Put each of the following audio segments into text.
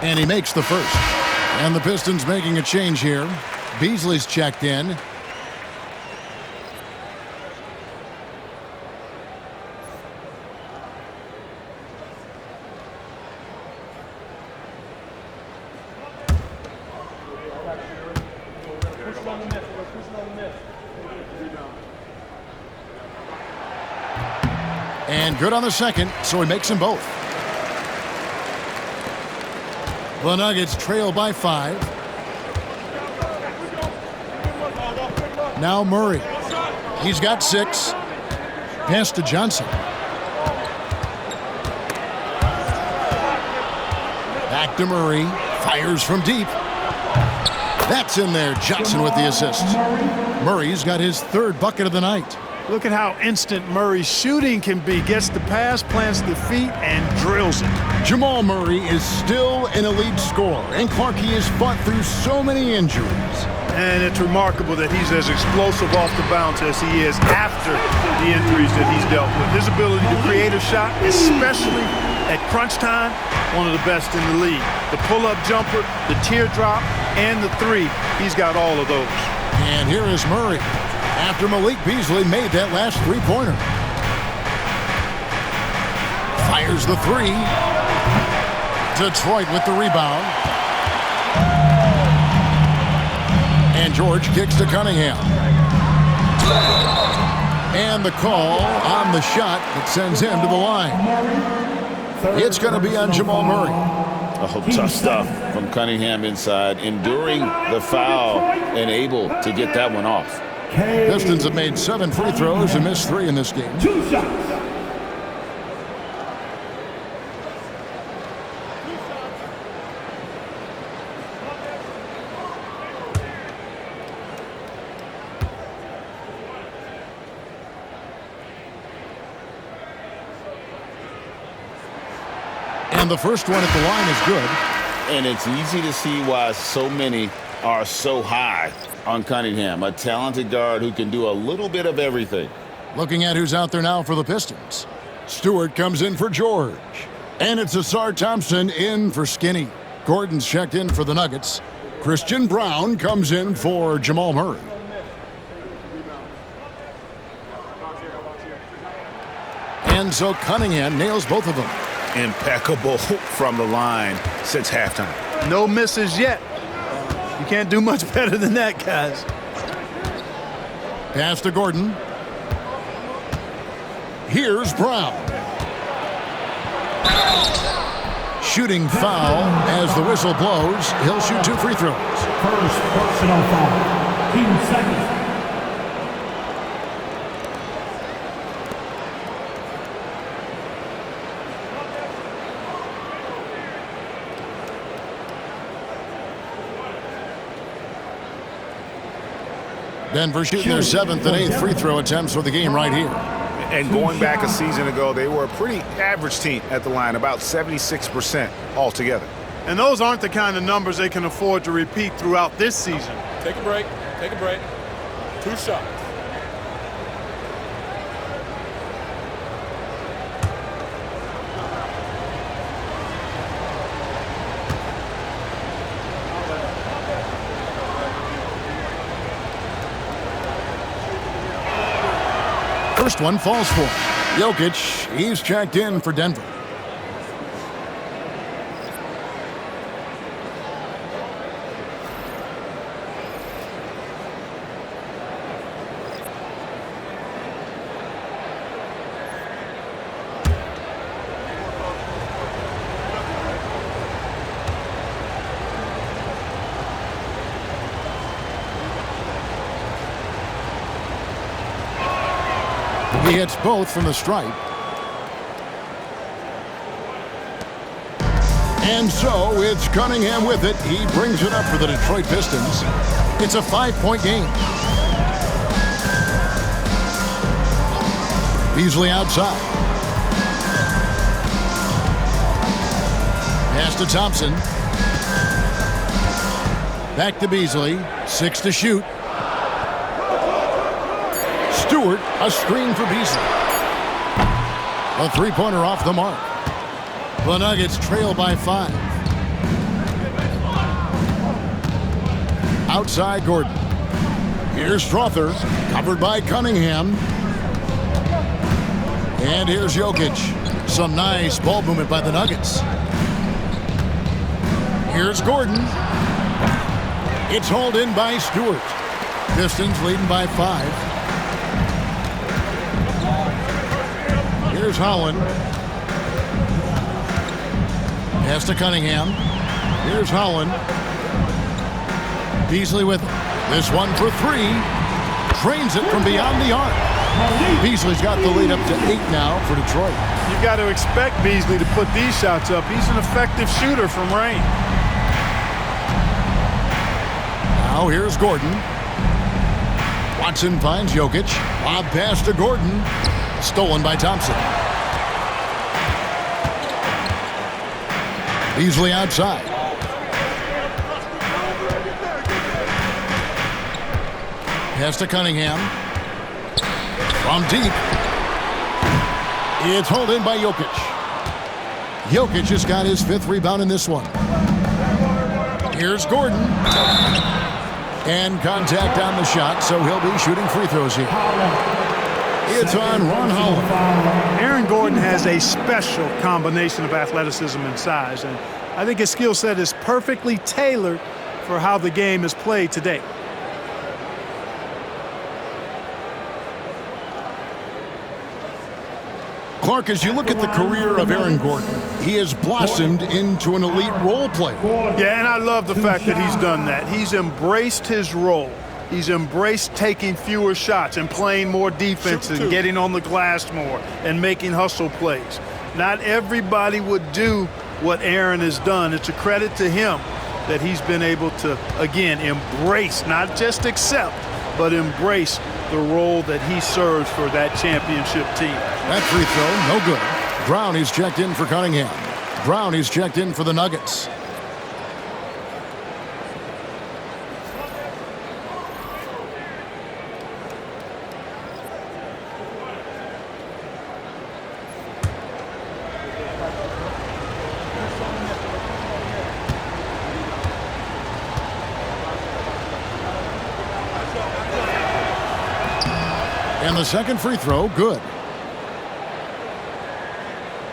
And he makes the first. And the Pistons making a change here. Beasley's checked in. And good on the second, so he makes them both. The Nuggets trail by 5. Now Murray. He's got 6. Pass to Johnson. Back to Murray. Fires from deep. That's in there. Johnson with the assist. Murray's got his 3rd bucket of the night. Look at how instant Murray's shooting can be. Gets the pass, plants the feet, and drills it. Jamal Murray is still an elite scorer, and Clark, he has fought through so many injuries. And it's remarkable that he's as explosive off the bounce as he is after the injuries that he's dealt with. His ability to create a shot, especially at crunch time, one of the best in the league. The pull-up jumper, the teardrop, and the 3, he's got all of those. And here is Murray after Malik Beasley made that last 3-pointer. Fires the 3. Detroit with the rebound. And George kicks to Cunningham. And the call on the shot that sends him to the line. It's going to be on Jamal Murray. Oh, tough stuff from Cunningham inside, enduring the foul and able to get that one off. Pistons have made 7 free throws and missed 3 in this game. 2 shots. And the first one at the line is good. And it's easy to see why so many are so high on Cunningham, a talented guard who can do a little bit of everything. Looking at who's out there now for the Pistons. Stewart comes in for George. And it's Asar Thompson in for Skinny. Gordon's checked in for the Nuggets. Christian Brown comes in for Jamal Murray. And so Cunningham nails both of them. Impeccable from the line since halftime. No misses yet. You can't do much better than that, guys. Pass to Gordon. Here's Brown. Shooting foul as the whistle blows. He'll shoot 2 free throws. First personal foul. Team second. Denver shooting their 7th and 8th free throw attempts for the game right here. And going back a season ago, they were a pretty average team at the line, about 76% altogether. And those aren't the kind of numbers they can afford to repeat throughout this season. Take a break. Take a break. 2 shots. First one falls for Jokic. He's checked in for Denver. He hits both from the stripe. And so it's Cunningham with it. He brings it up for the Detroit Pistons. It's a 5-point game. Beasley outside. Pass to Thompson. Back to Beasley. 6 to shoot. Stewart, a screen for Beasley. A 3-pointer off the mark. The Nuggets trail by 5. Outside Gordon. Here's Strother, covered by Cunningham. And here's Jokic. Some nice ball movement by the Nuggets. Here's Gordon. It's hauled in by Stewart. Pistons leading by 5. Here's Holland. Pass to Cunningham. Here's Holland. Beasley with this one for 3. Trains it from beyond the arc. Beasley's got the lead up to 8 now for Detroit. You've got to expect Beasley to put these shots up. He's an effective shooter from range. Now here's Gordon. Watson finds Jokic. Lob pass to Gordon. Stolen by Thompson. Beasley outside. Pass to Cunningham. From deep. It's hauled in by Jokic. Jokic has got his 5th rebound in this one. Here's Gordon. And contact on the shot, so he'll be shooting free throws here. It's on Ron Holland. Aaron Gordon has a special combination of athleticism and size, and I think his skill set is perfectly tailored for how the game is played today. Clark, as you look at the career of Aaron Gordon, he has blossomed into an elite role player. Yeah, and I love the fact that he's done that. He's embraced his role. He's embraced taking fewer shots and playing more defense and getting on the glass more and making hustle plays. Not everybody would do what Aaron has done. It's a credit to him that he's been able to, again, embrace, not just accept, but embrace the role that he serves for that championship team. That free throw, no good. Brown, he's checked in for Cunningham. Brown, he's checked in for the Nuggets. And the second free throw, good.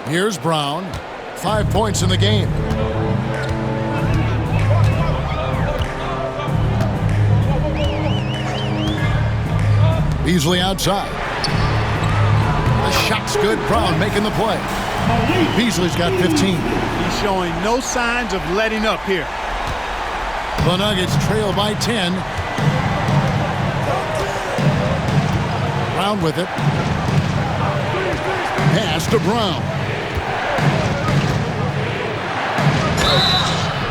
Here's Brown. 5 points in the game. Beasley outside. The shot's good. Brown making the play. Beasley's got 15. He's showing no signs of letting up here. The Nuggets trail by 10. Brown with it. Pass to Brown.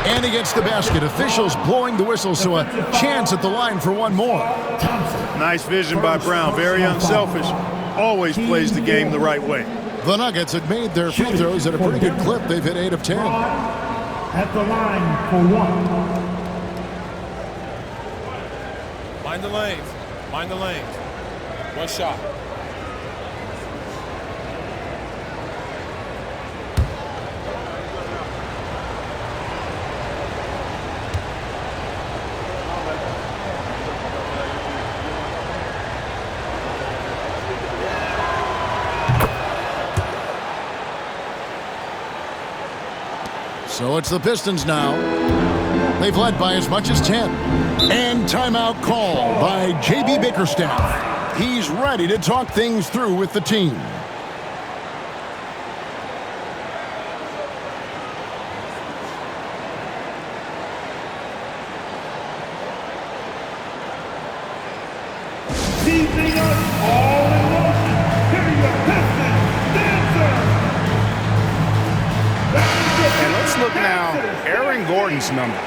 And he gets the basket. Officials blowing the whistle, so a chance at the line for one more. Nice vision by Brown. Very unselfish. Always plays the game the right way. The Nuggets have made their free throws at a pretty good clip. They've hit 8 of 10. At the line for 1. Mind the lanes. Mind the lanes. One shot. So it's the Pistons now. They've led by as much as 10. And timeout call by J.B. Bickerstaff. He's ready to talk things through with the team. Seizing us all in motion. Here are your Pistons dancers. And let's look now, Aaron Gordon's numbers.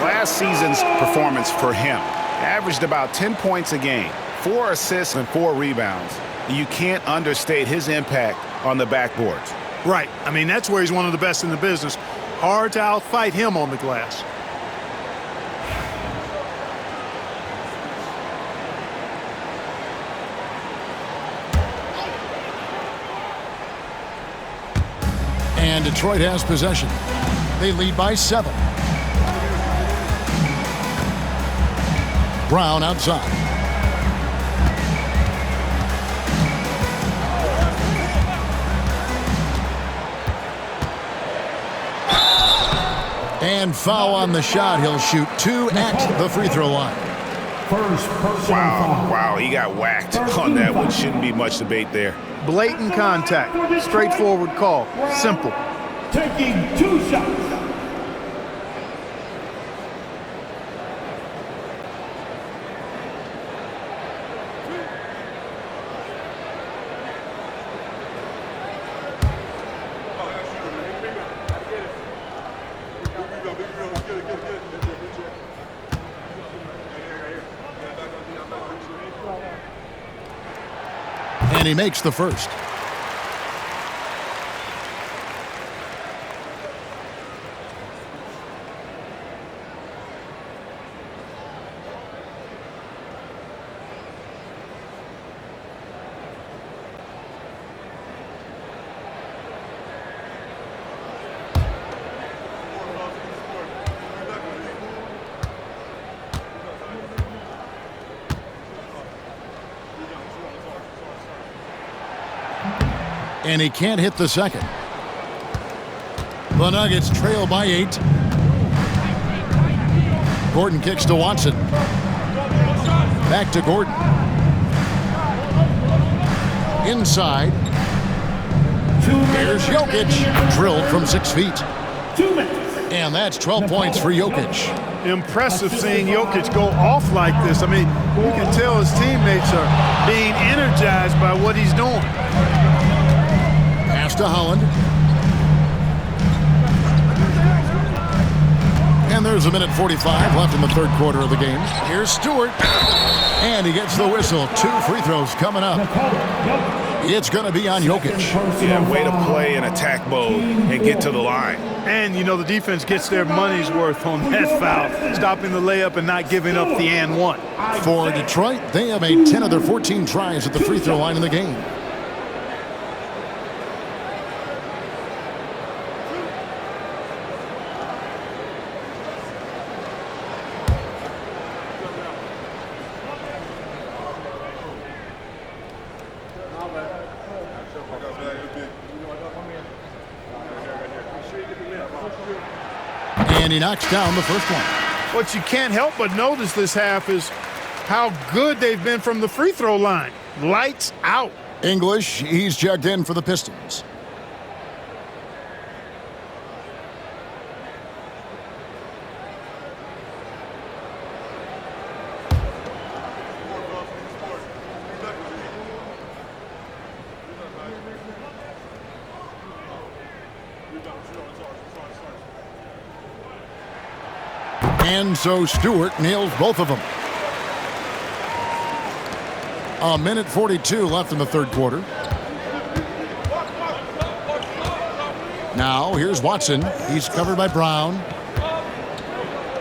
Last season's performance for him averaged about 10 points a game, 4 assists and 4 rebounds. You can't understate his impact on the backboards. Right. I mean, that's where he's one of the best in the business. Hard to outfight him on the glass. And Detroit has possession. They lead by 7. Brown outside. And foul on the shot. He'll shoot 2 at the free throw line. First personal foul. Wow, he got whacked on that one. Shouldn't be much debate there. Blatant contact. Straightforward call. Simple. Taking 2 shots. And he makes the first. And he can't hit the second. The Nuggets trail by 8. Gordon kicks to Watson. Back to Gordon. Inside. Here's Jokic. Drilled from 6 feet. 2 minutes. And that's 12 points for Jokic. Impressive seeing Jokic go off like this. I mean, you can tell his teammates are being energized by what he's doing. Pass to Holland. And there's 1:45 left in the third quarter of the game. Here's Stewart. And he gets the whistle. 2 free throws coming up. It's going to be on Jokic. Yeah, way to play in attack mode and get to the line. And, you know, the defense gets their money's worth on that foul, stopping the layup and not giving up the and one. For Detroit, they have made 10 of their 14 tries at the free throw line in the game. And he knocks down the first one. What you can't help but notice this half is how good they've been from the free throw line. Lights out. English, he's checked in for the Pistons. And so Stewart nails both of them. 1:42 left in the third quarter. Now here's Watson. He's covered by Brown.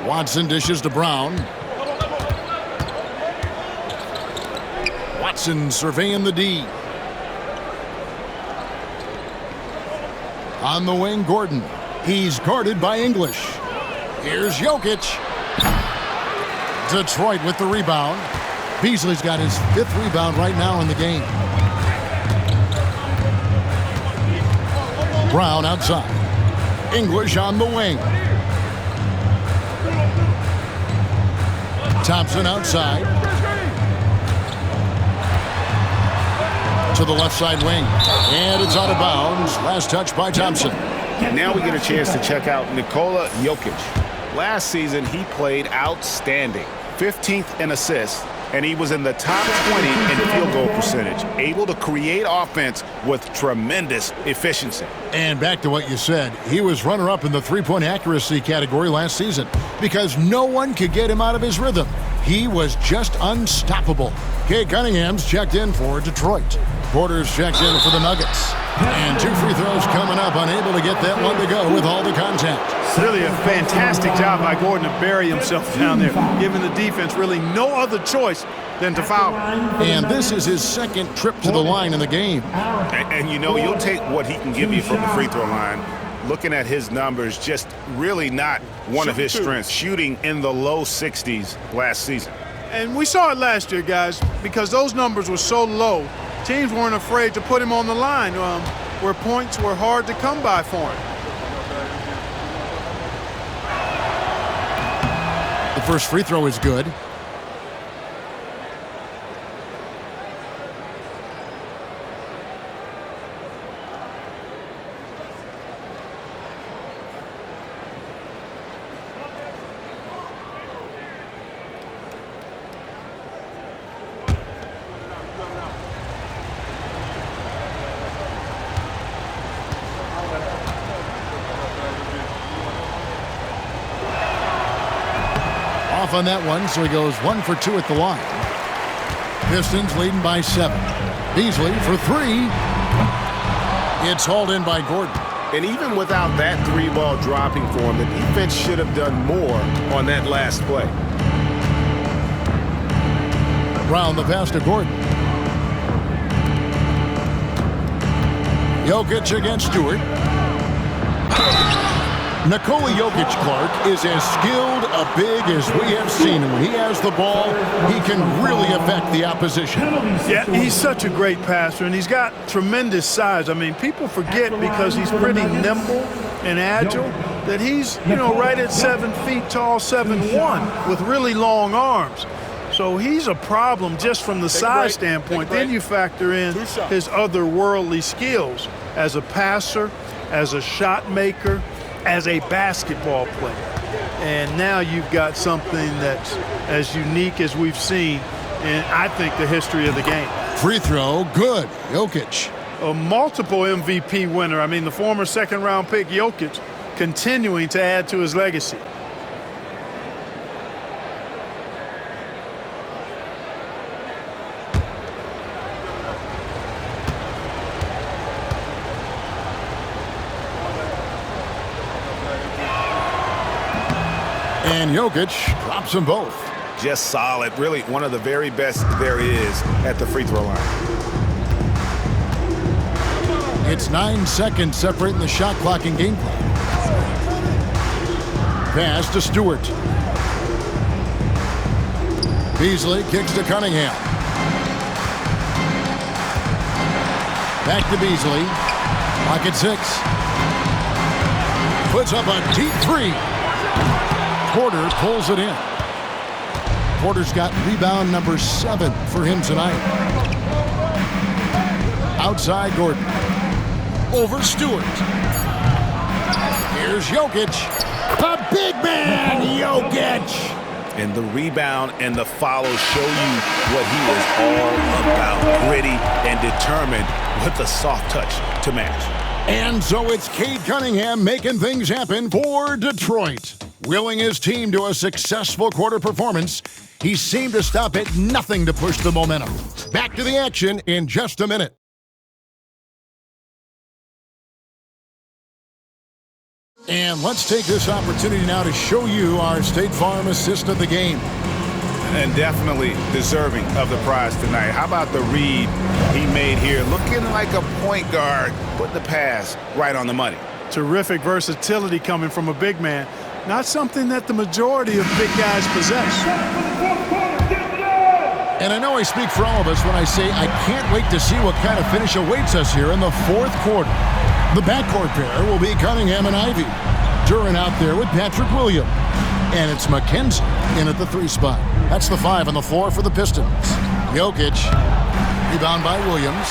Watson dishes to Brown. Watson surveying the D. On the wing, Gordon. He's guarded by English. Here's Jokic. Detroit with the rebound. Beasley's got his 5th rebound right now in the game. Brown outside. English on the wing. Thompson outside. To the left side wing. And it's out of bounds. Last touch by Thompson. Now we get a chance to check out Nikola Jokic. Last season, he played outstanding. 15th in assists, and he was in the top 20 in field goal percentage, able to create offense with tremendous efficiency. And back to what you said, he was runner-up in the three-point accuracy category last season because no one could get him out of his rhythm. He was just unstoppable. Kay Cunningham's checked in for Detroit. Porter's checked in for the Nuggets. And 2 free throws coming up, unable to get that one to go with all the contact. Really a fantastic job by Gordon to bury himself down there, giving the defense really no other choice than to foul. And this is his 2nd trip to the line in the game. And you know, you'll take what he can give you from the free throw line. Looking at his numbers, just really not one of his strengths. Shooting in the low 60s last season. And we saw it last year, guys, because those numbers were so low. Teams weren't afraid to put him on the line where points were hard to come by for him. The first free throw is good. Off on that one, so he goes 1 for 2 at the line. Pistons leading by 7. Beasley for 3. It's hauled in by Gordon. And even without that 3-ball dropping for him, the defense should have done more on that last play. Brown the pass to Gordon. Jokic against Stewart. Nikola Jokic, Clark, is as skilled a big as we have seen. And when he has the ball, he can really affect the opposition. Yeah, he's such a great passer, and he's got tremendous size. I mean, people forget because he's pretty nimble and agile that he's, right at 7 feet tall, 7'1", with really long arms. So he's a problem just from the size standpoint. Then you factor in his otherworldly skills as a passer, as a shot maker, as a basketball player. And now you've got something that's as unique as we've seen in, I think, the history of the game. Free throw, good. Jokic. A multiple MVP winner. I mean, the former second-round pick, Jokic, continuing to add to his legacy. And Jokic drops them both. Just solid. Really one of the very best there is at the free throw line. It's 9 seconds separating the shot clock and game clock. Pass to Stewart. Beasley kicks to Cunningham. Back to Beasley. Clock at 6. Puts up a deep 3. Porter pulls it in. Porter's got rebound number 7 for him tonight. Outside Gordon. Over Stewart. Here's Jokic. A big man, Jokic. And the rebound and the follow show you what he is all about. Gritty and determined with the soft touch to match. And so it's Cade Cunningham making things happen for Detroit. Willing his team to a successful quarter performance, he seemed to stop at nothing to push the momentum. Back to the action in just a minute. And let's take this opportunity now to show you our State Farm assist of the game. And definitely deserving of the prize tonight. How about the read he made here? Looking like a point guard, put the pass right on the money. Terrific versatility coming from a big man. Not something that the majority of big guys possess. And I know I speak for all of us when I say I can't wait to see what kind of finish awaits us here in the fourth quarter. The backcourt pair will be Cunningham and Ivy. Duran out there with Patrick Williams. And it's McKenzie in at the 3 spot. That's the 5 on the floor for the Pistons. Jokic, rebound by Williams.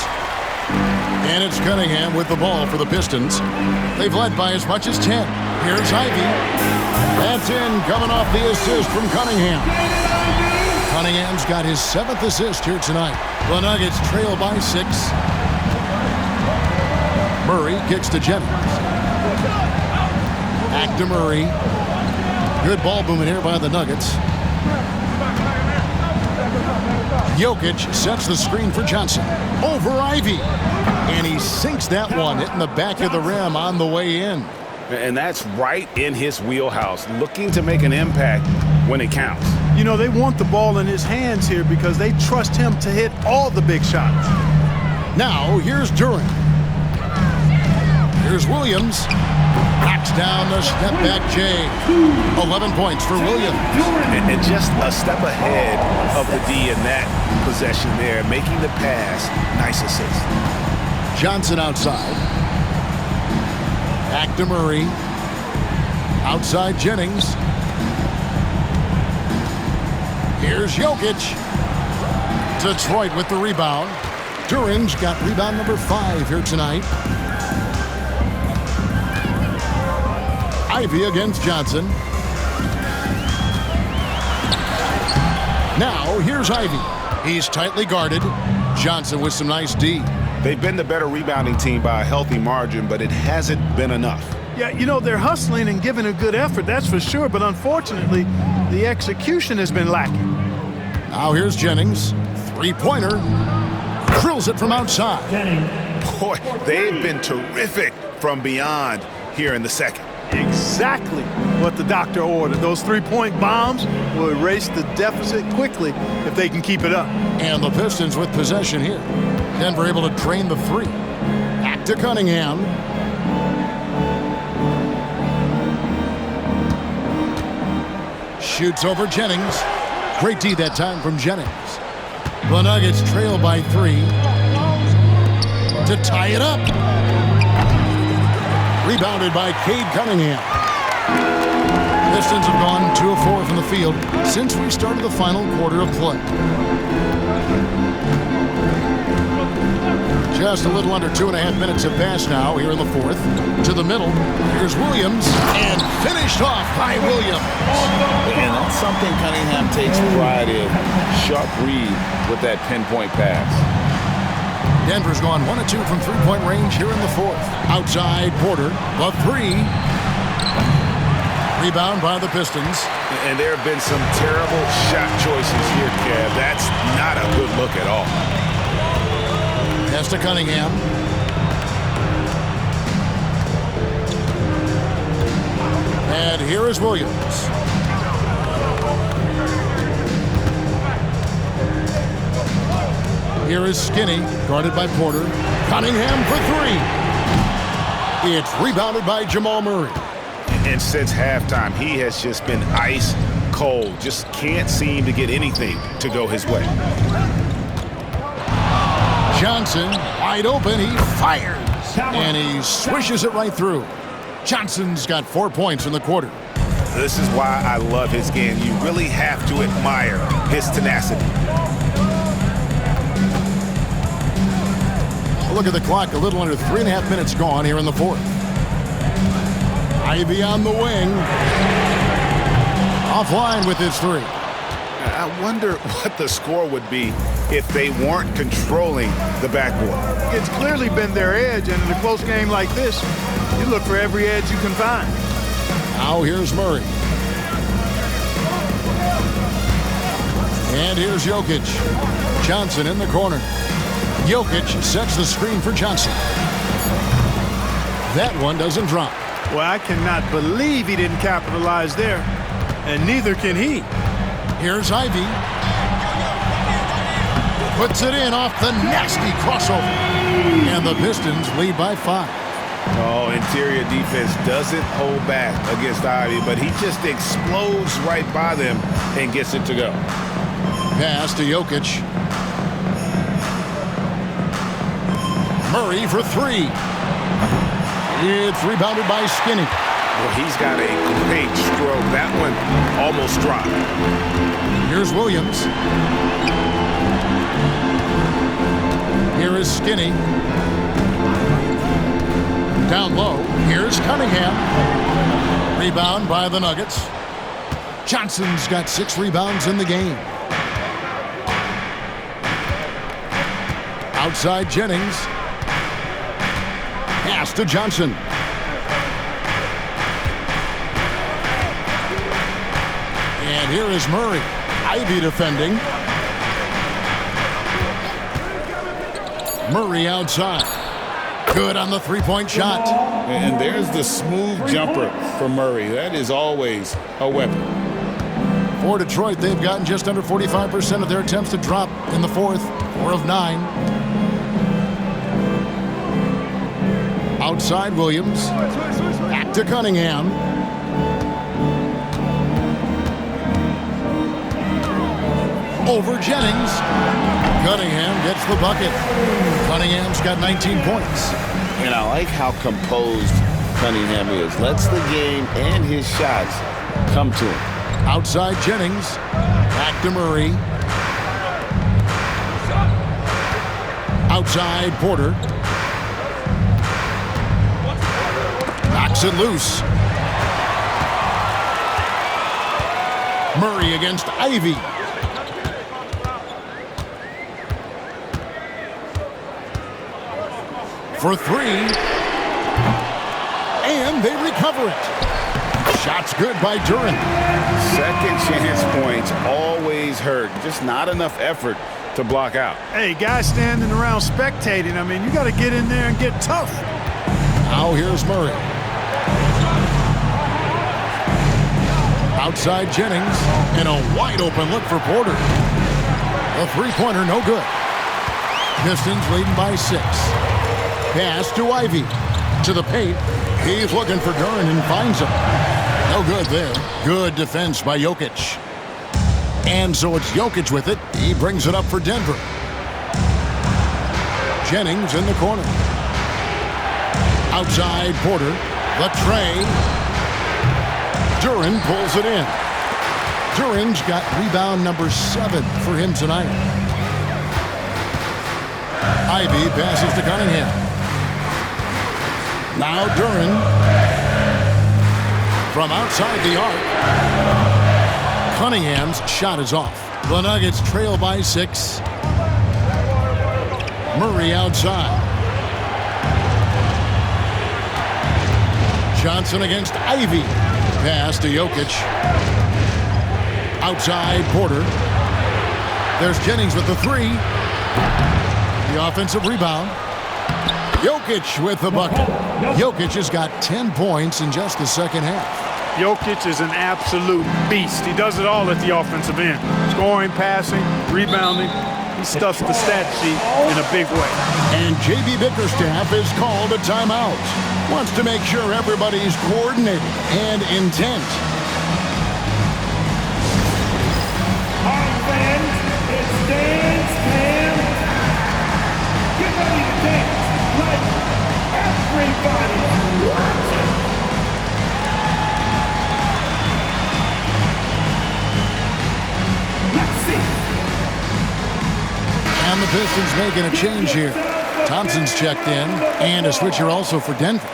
And it's Cunningham with the ball for the Pistons. They've led by as much as 10. Here's Ivy. That's in, coming off the assist from Cunningham. Cunningham's got his 7th assist here tonight. The Nuggets trail by 6. Murray kicks to Jennings. Back to Murray. Good ball movement here by the Nuggets. Jokic sets the screen for Johnson. Over Ivy. And he sinks that one, hitting the back of the rim on the way in. And that's right in his wheelhouse, looking to make an impact when it counts. You know, they want the ball in his hands here because they trust him to hit all the big shots. Now, here's Duran. Here's Williams. Knocks down the step-back J. 11 points for Williams. And just a step ahead of the D in that possession there, making the pass. Nice assist. Johnson outside. Back to Murray. Outside Jennings. Here's Jokic. Detroit with the rebound. Duran's got rebound number 5 here tonight. Ivy against Johnson. Now here's Ivy. He's tightly guarded. Johnson with some nice D. They've been the better rebounding team by a healthy margin, but it hasn't been enough. Yeah, you know, they're hustling and giving a good effort, that's for sure. But unfortunately, the execution has been lacking. Now here's Jennings. Three-pointer. Drills it from outside. Boy, they've been terrific from beyond here in the second. Exactly what the doctor ordered. Those three-point bombs will erase the deficit quickly if they can keep it up. And the Pistons with possession here. Denver able to drain the 3. Back to Cunningham. Shoots over Jennings. Great D that time from Jennings. The Nuggets trail by 3. To tie it up. Rebounded by Cade Cunningham. Pistons have gone 2 of 4 from the field since we started the final quarter of play. Just a little under 2.5 minutes have passed now here in the 4th. To the middle. Here's Williams. And finished off by Williams. And that's something Cunningham takes pride in. Sharp read with that pinpoint pass. Denver's gone 1 of 2 from three-point range here in the 4th. Outside Porter. The 3. Rebound by the Pistons. And there have been some terrible shot choices here, Kev. That's not a good look at all. Pass to Cunningham. And here is Williams. Here is Skinny, guarded by Porter. Cunningham for 3. It's rebounded by Jamal Murray. And since halftime, he has just been ice cold. Just can't seem to get anything to go his way. Johnson, wide open, he fires. And he swishes it right through. Johnson's got 4 points in the quarter. This is why I love his game. You really have to admire his tenacity. Look at the clock, a little under 3.5 minutes gone here in the 4th. Ivy on the wing. Offline with his 3. I wonder what the score would be if they weren't controlling the backboard. It's clearly been their edge, and in a close game like this, you look for every edge you can find. Now here's Murray. And here's Jokic. Johnson in the corner. Jokic sets the screen for Johnson. That one doesn't drop. Well, I cannot believe he didn't capitalize there, and neither can he. Here's Ivy. Puts it in off the nasty crossover. And the Pistons lead by 5. Oh, interior defense doesn't hold back against Ivy, but he just explodes right by them and gets it to go. Pass to Jokic. Murray for 3. It's rebounded by Skinny. Well, he's got a great stroke. That one almost dropped. Here's Williams. Here is Skinny. Down low. Here's Cunningham. Rebound by the Nuggets. Johnson's got 6 rebounds in the game. Outside Jennings. Pass to Johnson. And here is Murray. Ivy defending. Murray outside. Good on the three-point shot. And there's the smooth jumper for Murray. That is always a weapon. For Detroit, they've gotten just under 45% of their attempts to drop in the 4th. 4 of 9. Outside Williams. Back to Cunningham. Over Jennings. Cunningham gets the bucket. Cunningham's got 19 points. And I like how composed Cunningham is. Lets the game and his shots come to him. Outside Jennings. Back to Murray. Outside Porter. Knocks it loose. Murray against Ivy. For three. And they recover it. Shot's good by Duran. Second chance points always hurt. Just not enough effort to block out. Hey, guys standing around spectating. I mean, you got to get in there and get tough. Now here's Murray. Outside Jennings. And a wide open look for Porter. A three-pointer, no good. Pistons leading by 6. Pass to Ivy. To the paint. He's looking for Duran and finds him. No good there. Good defense by Jokic. And so it's Jokic with it. He brings it up for Denver. Jennings in the corner. Outside Porter. The tray. Duran pulls it in. Duran's got rebound number 7 for him tonight. Ivy passes to Cunningham. Now Duran from outside the arc. Cunningham's shot is off. The Nuggets trail by 6. Murray outside. Johnson against Ivy. Pass to Jokic. Outside Porter. There's Jennings with the 3. The offensive rebound. Jokic with the bucket. Jokic has got 10 points in just the second half. Jokic is an absolute beast. He does it all at the offensive end. Scoring, passing, rebounding. He stuffs the stat sheet in a big way. And J.B. Bickerstaff is called a timeout. Wants to make sure everybody's coordinated and intent. All right, fans, it's dance time. Get ready to dance like everybody watching. Let's see. And the Pistons making a change here. Thompson's checked in, and a switcher also for Denver.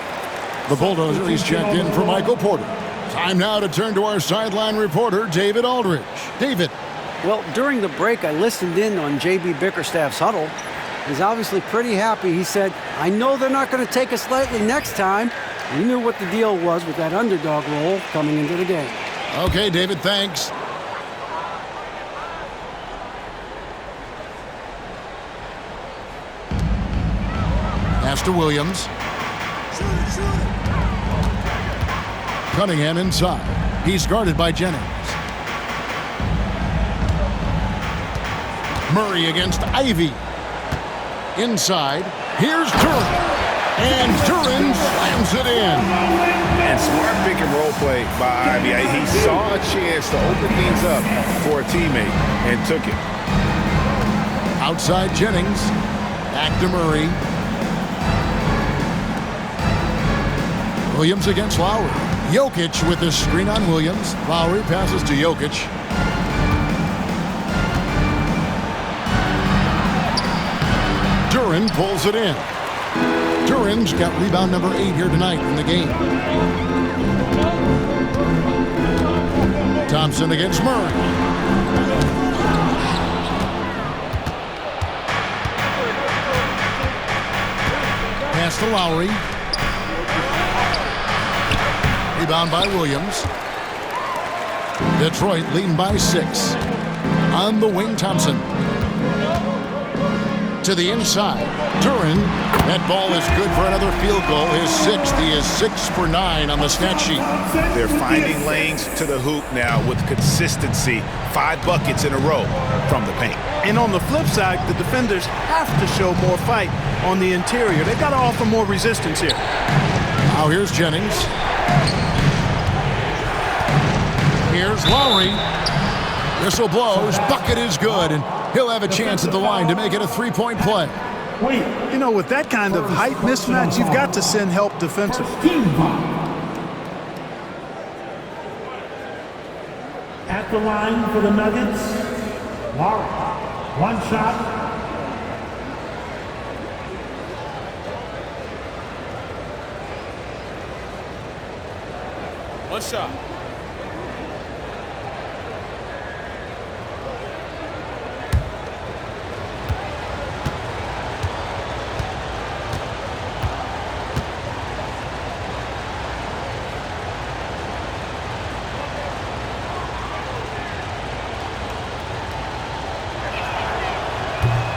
The Bulldozer, he's checked in for Michael Porter. Time now to turn to our sideline reporter, David Aldridge. David. Well, during the break, I listened in on J.B. Bickerstaff's huddle. He's obviously pretty happy. He said, I know they're not going to take us lightly next time. He knew what the deal was with that underdog role coming into the game. Okay, David, thanks. Pass to Williams. Cunningham inside. He's guarded by Jennings. Murray against Ivy. Inside. Here's Duran. And Duran slams it in. And smart pick and roll play by Ivy. He saw a chance to open things up for a teammate and took it. Outside Jennings. Back to Murray. Williams against Lowry. Jokic with the screen on Williams. Lowry passes to Jokic. Duran pulls it in. Duran's got rebound number 8 here tonight in the game. Thompson against Murray. Pass to Lowry. Rebound by Williams. Detroit leading by 6. On the wing, Thompson. To to the inside. Duran, that ball is good for another field goal. His sixth. He is 6 for 9 on the stat sheet. They're finding lanes to the hoop now with consistency. 5 buckets in a row from the paint. And on the flip side, the defenders have to show more fight on the interior. They've got to offer more resistance here. Now here's Jennings. Here's Lowry. Whistle blows. Bucket is good, and he'll have a chance at the line to make it a 3-point play. You know, with that kind of height mismatch, you've got to send help defensively. At the line for the Nuggets, Lowry. 1 shot. One shot.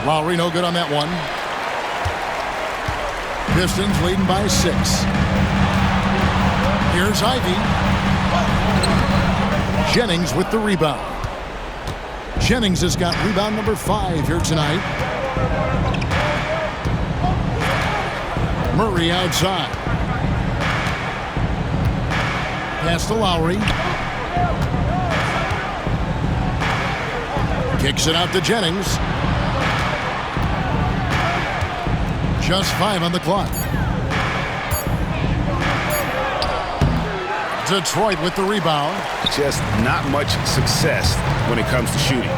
Lowry no good on that one. Pistons leading by 6. Here's Ivy. Jennings with the rebound. Jennings has got rebound number 5 here tonight. Murray outside. Pass to Lowry. Kicks it out to Jennings. Just 5 on the clock. Detroit with the rebound. Just not much success when it comes to shooting.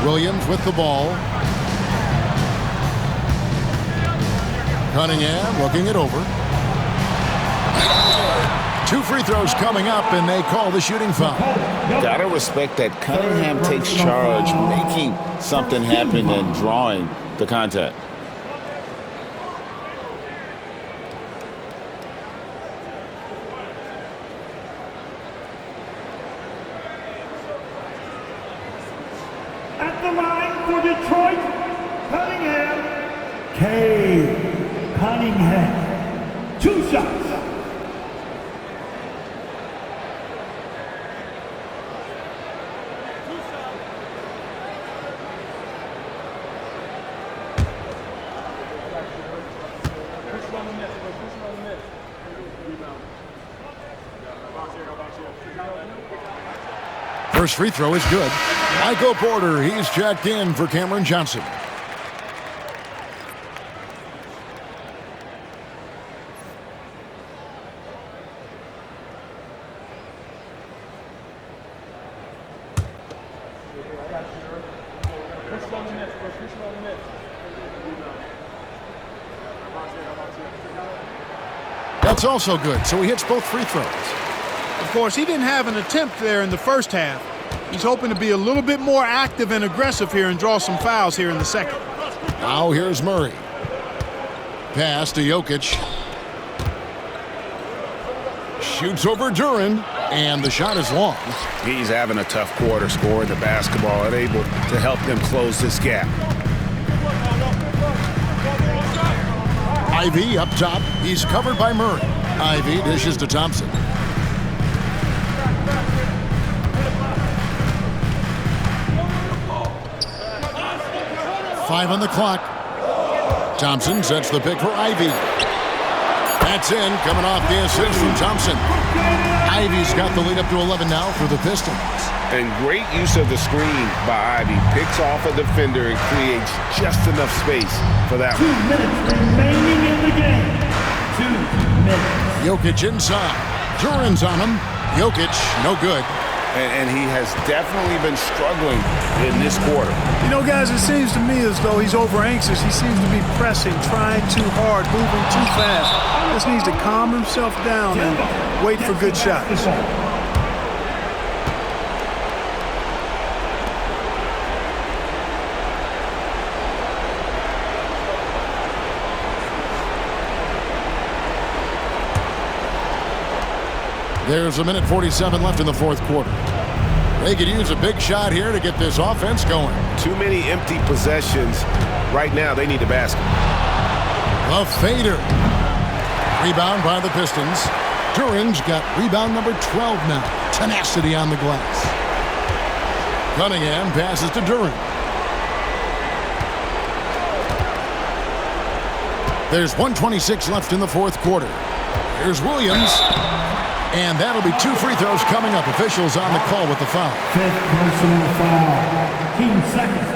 Williams with the ball. Cunningham looking it over. 2 free throws coming up, and they call the shooting foul. Gotta respect that Cunningham takes charge, making something happen and drawing the contact. At the line for Detroit, Cunningham. Cunningham. 2 shots. First free throw is good. Michael Porter, he's checked in for Cameron Johnson. That's also good, so he hits both free throws. Of course, he didn't have an attempt there in the first half. He's hoping to be a little bit more active and aggressive here and draw some fouls here in the second. Now here's Murray. Pass to Jokic. Shoots over Duran, and the shot is long. He's having a tough quarter, scoring the basketball and able to help them close this gap. Ivy up top. He's covered by Murray. Ivy dishes to Thompson. Five on the clock. Thompson sets the pick for Ivy. That's in, coming off the assist from Thompson. Ivy's got the lead up to 11 now for the Pistons. And great use of the screen by Ivy. Picks off a defender and creates just enough space for that 2 minutes remaining in the game. 2 minutes. Jokic inside. Duran's on him. Jokic, no good. And he has definitely been struggling in this quarter. You know, guys, it seems to me as though he's over anxious. He seems to be pressing, trying too hard, moving too fast. Just needs to calm himself down and wait for good shots. There's a minute 47 left in the fourth quarter. They could use a big shot here to get this offense going. Too many empty possessions. Right now, they need the basket. A fader. Rebound by the Pistons. Duran's got rebound number 12 now. Tenacity on the glass. Cunningham passes to Duran. There's 1:26 left in the fourth quarter. Here's Williams. And that'll be 2 free throws coming up. Officials on the call with the foul. Fifth personal foul. Team second.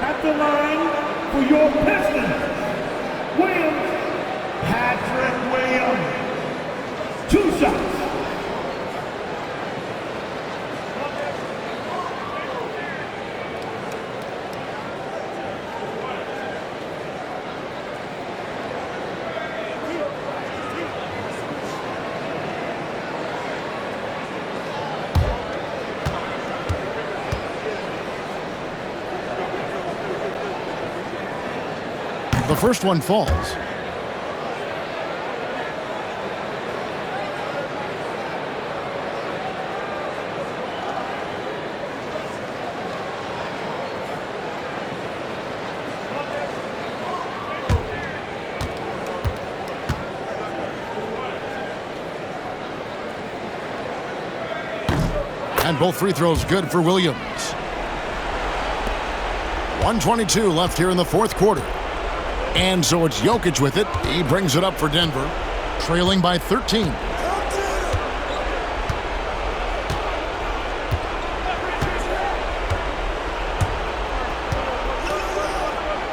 At the line for your Pistons, Williams, Patrick Williams. 2 shots. The first one falls. And both free throws good for Williams. 1:22 left here in the fourth quarter. And so it's Jokic with it. He brings it up for Denver, trailing by 13.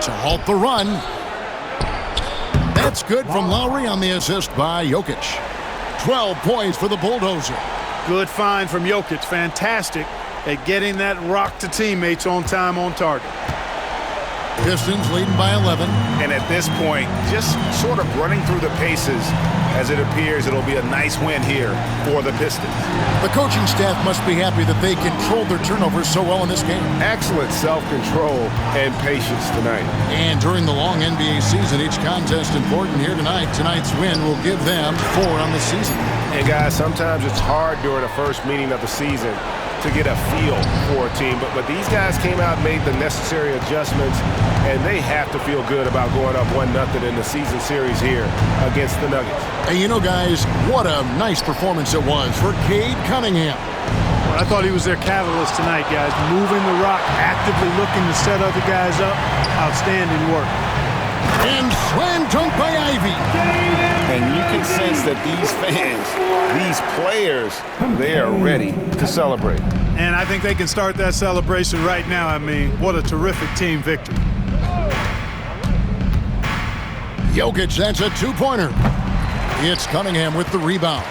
To halt the run. That's good from Lowry on the assist by Jokic. 12 points for the Bulldozer. Good find from Jokic. Fantastic at getting that rock to teammates on time, on target. Pistons leading by 11. And at this point, just sort of running through the paces as it appears it'll be a nice win here for the Pistons. The coaching staff must be happy that they controlled their turnovers so well in this game. Excellent self-control and patience tonight. And during the long NBA season, each contest important here tonight. Tonight's win will give them 4 on the season. And guys, sometimes it's hard during the first meeting of the season to get a feel for a team. But these guys came out and made the necessary adjustments, and they have to feel good about going up 1-0 in the season series here against the Nuggets. And you know, guys, what a nice performance it was for Cade Cunningham. Well, I thought he was their catalyst tonight, guys. Moving the rock, actively looking to set other guys up. Outstanding work. And slam dunk by Ivy. And you can sense that these fans, these players, they are ready to celebrate. And I think they can start that celebration right now. I mean, what a terrific team victory. Jokic, that's a 2-pointer. It's Cunningham with the rebound.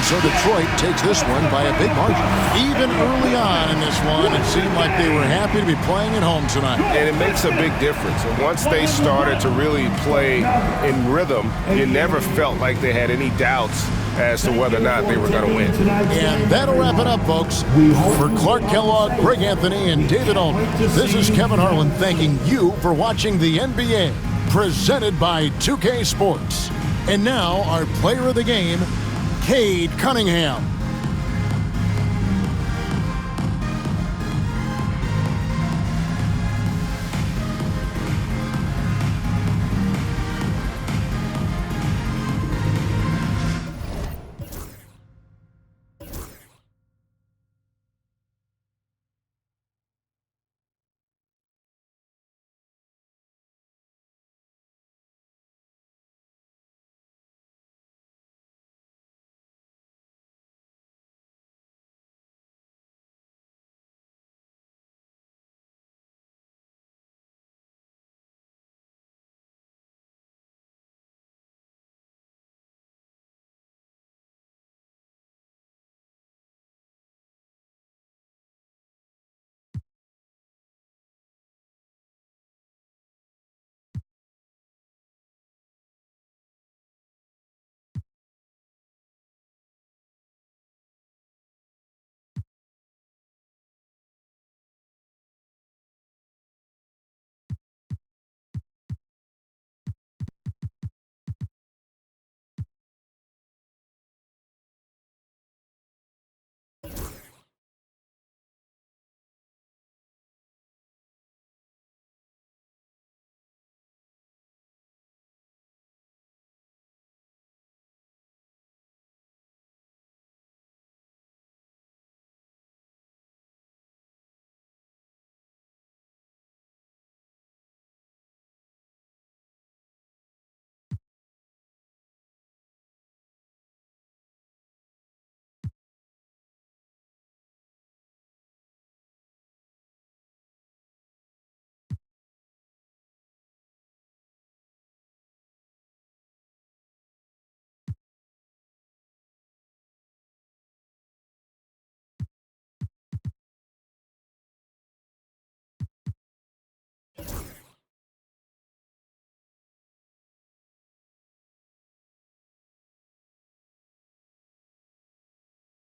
So Detroit takes this one by a big margin. Even early on in this one, it seemed like they were happy to be playing at home tonight. And it makes a big difference. And once they started to really play in rhythm, you never felt like they had any doubts as to whether or not they were going to win. And that'll wrap it up, folks. For Clark Kellogg, Greg Anthony, and David Ullman, this is Kevin Harlan thanking you for watching the NBA, presented by 2K Sports. And now, our player of the game, Cade Cunningham.